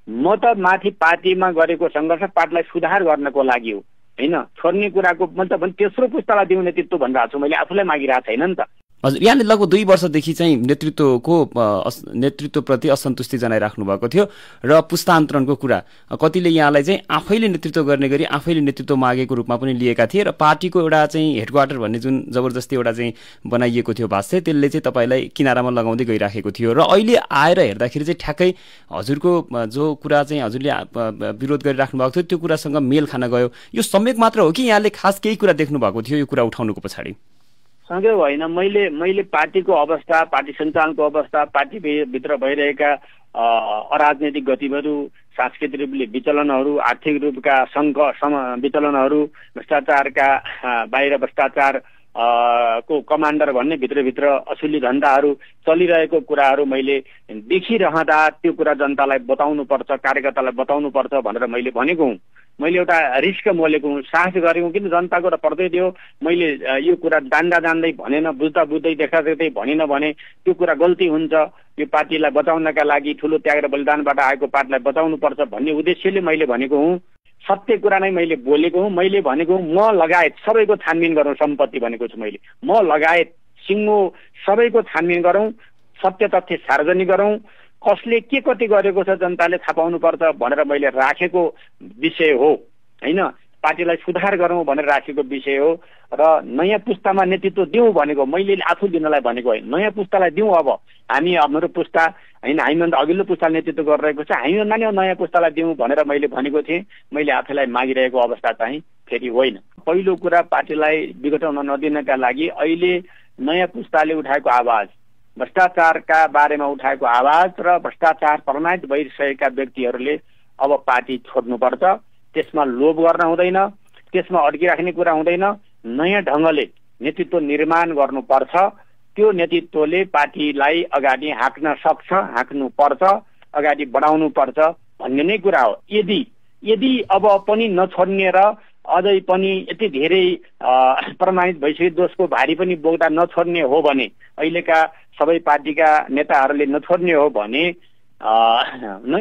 म त माथि पार्टीमा गरेको सङ्घर्ष पार्टीलाई सुधार गर्नको लागि हो हैन, छोड्ने कुराको मतलब भने तेस्रो पुस्तालाई दिउने नेतृत्व भनिरहेको छु, मैले आफूलाई मागिरहेको छैन नि त। हजुर, यहाँले लगभग 2 वर्षदेखि चाहिँ नेतृत्वप्रति असन्तुष्टि जनाइराख्नु भएको थियो र पुस्तान्तरणको कुरा कतिले यहाँलाई चाहिँ आफैले नेतृत्व गर्ने गरी आफैले नेतृत्व मागेको रूपमा पनि लिएका थिए र पार्टीको एउटा चाहिँ हेडक्वार्टर भन्ने जुन जबरजस्ती एउटा चाहिँ बनाइएको थियो भाष्य, त्यसले चाहिँ तपाईँलाई किनारामा लगाउँदै गइराखेको थियो र अहिले आएर हेर्दाखेरि चाहिँ ठ्याक्कै हजुरको जो कुरा चाहिँ हजुरले विरोध गरिराख्नु भएको थियो त्यो कुरासँग मेल खान गयो। यो सम्यक मात्र हो कि यहाँले खास केही कुरा देख्नु भएको थियो यो कुरा उठाउनुको पछाडि? सँगै होइन, मैले पार्टीको अवस्था, पार्टी सञ्चालनको अवस्था, पार्टीभित्र भइरहेका अराजनैतिक गतिविधिहरू, सांस्कृतिक रूपले विचलनहरू, आर्थिक रूपका विचलनहरू, भ्रष्टाचारका बाहिर भ्रष्टाचार को कमान्डर भन्ने भित्रभित्र असुली धन्दाहरू चलिरहेको कुराहरू मैले देखिरहँदा त्यो कुरा जनतालाई बताउनुपर्छ, कार्यकर्तालाई बताउनुपर्छ भनेर मैले भनेको हुँ। मैले एउटा रिस्क मोलेको हुँ, साहस गरेको, किन जनताको त पर्दै थियो। मैले यो कुरा जान्दै भनेन, बुझ्दा बुझ्दै देख्दा देख्दै भनिन भने त्यो कुरा गल्ती हुन्छ। यो पार्टीलाई बचाउनका लागि ठुलो त्याग र बलिदानबाट आएको पार्टीलाई बचाउनुपर्छ भन्ने उद्देश्यले मैले भनेको हुँ। सत्य कुरा नै मैले बोलेको हुँ। मैले भनेको हुँ म लगायत सबैको छानबिन गरौँ, सम्पत्ति भनेको छु मैले, म लगायत सिङ्गो सबैको छानबिन गरौँ, सत्य तथ्य सार्वजनिक गरौँ, कसले के कति गरेको छ जनताले थाहा पाउनुपर्छ भनेर मैले राखेको विषय हो हैन। पार्टीलाई सुधार गरौँ भनेर राखेको विषय हो र नयाँ पुस्तामा नेतृत्व दिउँ भनेको मैले आफू दिनलाई भनेको होइन, नयाँ पुस्तालाई दिउँ। अब हामी हाम्रो पुस्ता हैन, हामीभन्दा अघिल्लो पुस्ताले नेतृत्व गरिरहेको छ, हामीभन्दा नि नयाँ पुस्तालाई दिउँ भनेर मैले भनेको थिएँ। मैले आफैलाई मागिरहेको अवस्था चाहिँ फेरि होइन। पहिलो कुरा, पार्टीलाई विघटन हुन नदिनका लागि अहिले नयाँ पुस्ताले उठाएको आवाज, भ्रष्टाचारका बारेमा उठाएको आवाज र भ्रष्टाचार प्रमाणित भइसकेका व्यक्तिहरूले अब पार्टी छोड्नुपर्छ। त्यसमा लोभ गर्न हुँदैन, त्यसमा अड्किराख्ने कुरा हुँदैन। नयाँ ढङ्गले नेतृत्व निर्माण गर्नुपर्छ। त्यो नेतृत्वले पार्टीलाई अगाडि हाँक्न सक्छ, हाँक्नुपर्छ, अगाडि बढाउनु पर्छ भन्ने नै कुरा हो। यदि अब पनि नछोड्ने र अझै पनि यति धेरै प्रमाणित भइसके दोषको भारी पनि बोक्दा नछोड्ने हो भने, अहिलेका सबै पार्टीका नेताहरूले नछोड्ने हो भने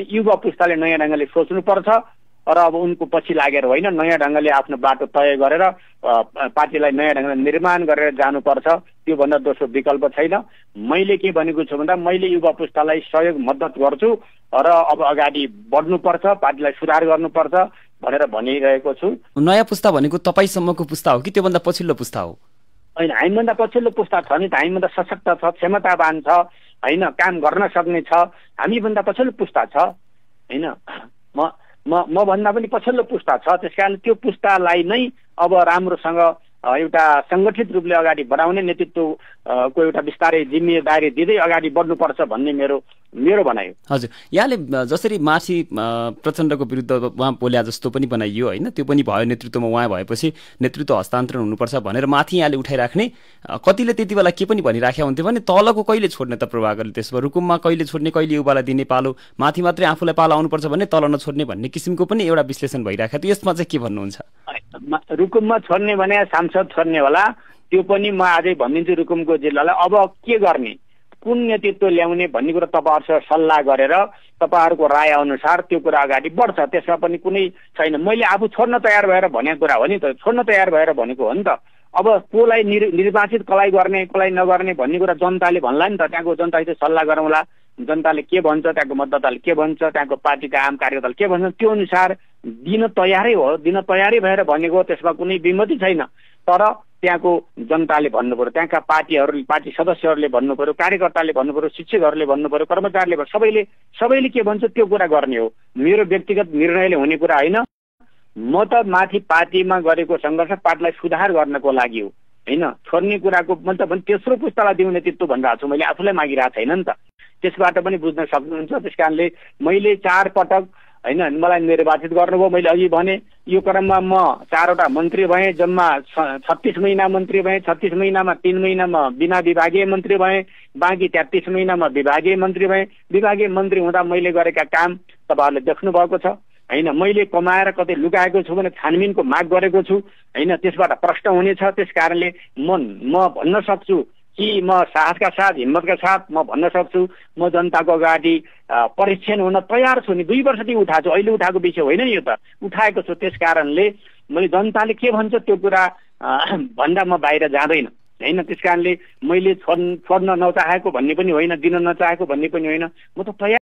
युवा पुस्ताले नयाँ ढङ्गले सोच्नुपर्छ र अब उनको पछि लागेर होइन, नयाँ ढङ्गले आफ्नो बाटो तय गरेर पार्टीलाई नयाँ ढङ्गले निर्माण गरेर जानुपर्छ। त्योभन्दा दोस्रो विकल्प छैन। मैले के भनेको छु भन्दा मैले युवा पुस्तालाई सहयोग मद्दत गर्छु र अब अगाडि बढ्नुपर्छ, पार्टीलाई सुधार गर्नुपर्छ भनेर भनिरहेको छु। नयाँ पुस्ता भनेको तपाईँसम्मको पुस्ता हो कि त्योभन्दा पछिल्लो पुस्ता हो? होइन, हामीभन्दा पछिल्लो पुस्ता छ नि त, हामीभन्दा सशक्त छ, क्षमतावान छ होइन, काम गर्न सक्ने छ, हामीभन्दा पछिल्लो पुस्ता छ होइन। म भन्दा पनि पछिल्लो पुस्ता छ। त्यसकारण त्यो पुस्तालाई नै अब राम्रोसँग एउटा सङ्गठित रूपले अगाडि बढाउने नेतृत्वको एउटा बिस्तारै जिम्मेदारी दिँदै अगाडि बढ्नुपर्छ भन्ने मेरो भनाइ हो। हजुर, यहाँले जसरी माथि प्रचण्डको विरुद्ध उहाँ बोल्या जस्तो पनि बनाइयो होइन, त्यो पनि भयो, नेतृत्वमा उहाँ भएपछि नेतृत्व हस्तान्तरण हुनुपर्छ भनेर माथि यहाँले उठाइराख्ने, कतिले त्यति बेला के पनि भनिराखेका हुन्थ्यो भने तलको कहिले छोड्ने त प्रभाकरले, त्यसमा रुकुममा कहिले छोड्ने, कहिले युवालाई दिने पालो, माथि मात्रै आफूलाई पालो आउनुपर्छ भन्ने, तल नछोड्ने भन्ने किसिमको पनि एउटा विश्लेषण भइराखेको थियो। यसमा चाहिँ के भन्नुहुन्छ? रुकुममा छोड्ने भने सांसद छोड्ने होला, त्यो पनि म आजै भनिदिन्छु रुकुमको जिल्लालाई। अब के गर्ने, कुन नेतृत्व ल्याउने भन्ने कुरा तपाईँहरूसँग सल्लाह गरेर तपाईँहरूको राय अनुसार त्यो कुरा अगाडि बढ्छ। त्यसमा पनि कुनै छैन। मैले आफू छोड्न तयार भएर भनेको कुरा हो नि त, छोड्न तयार भएर भनेको हो नि त। अब कसलाई निर्वाचित कसलाई गर्ने कसलाई नगर्ने भन्ने कुरा जनताले भन्ला नि त। त्यहाँको जनतासित सल्लाह गरौँला, जनताले के भन्छ, त्यहाँको मतदाताले के भन्छ, त्यहाँको पार्टीका आम कार्यकर्ताले के भन्छ, त्यो अनुसार दिन तयारै हो, दिन तयारी भएर भनेको, त्यसमा कुनै विमति छैन। तर त्यहाँको जनताले भन्नु पर्यो, त्यहाँका पार्टी सदस्यहरूले भन्नु पर्यो, कार्यकर्ताले भन्नु पर्यो, शिक्षकहरूले भन्नु पर्यो, कर्मचारीले सबैले के भन्छ त्यो कुरा गर्ने हो। मेरो व्यक्तिगत निर्णयले हुने कुरा होइन। म त माथि पार्टीमा गरेको सङ्घर्ष पार्टीलाई सुधार गर्नको लागि हो हैन। छोड्ने कुराको मतलब भने तेस्रो पुस्तालाई दिउने नेतृत्व भनिरहेको छु, मैले आफूलाई मागिरहेको छैन नि त। त्यसबाट पनि बुझ्न सक्नुहुन्छ। त्यसकारणले मैले 4 पटक हैन मलाई निर्वाचित गर्नुभयो। मैले अघि भने यो क्रममा म 4वटा मन्त्री भएँ, जम्मा 36 महिना मन्त्री भएँ। 36 महिनामा 3 महिनामा बिना विभागीय मन्त्री भएँ, बाँकी 33 महिनामा विभागीय मन्त्री भएँ। विभागीय मन्त्री हुँदा मैले गरेका काम तपाईँहरूले देख्नु भएको छ हैन। मैले कमाएर कतै लुकाएको छु भने छानबिनको माग गरेको छु हैन, त्यसबाट प्रश्न हुनेछ। त्यसकारणले म भन्न सक्छु कि म साहसका साथ हिम्मतका साथ म भन्न सक्छु म जनताको अगाडि परीक्षण हुन तयार छु नि। 2 वर्षदेखि उठाएको छु, अहिले उठाएको विषय होइन नि, यो त उठाएको छु। त्यस कारणले मैले जनताले के भन्छ त्यो कुरा भन्दा म बाहिर जाँदैन होइन। त्यस कारणले मैले छोड्न नचाहेको भन्ने पनि होइन, दिन नचाहेको भन्ने पनि होइन। म त तयार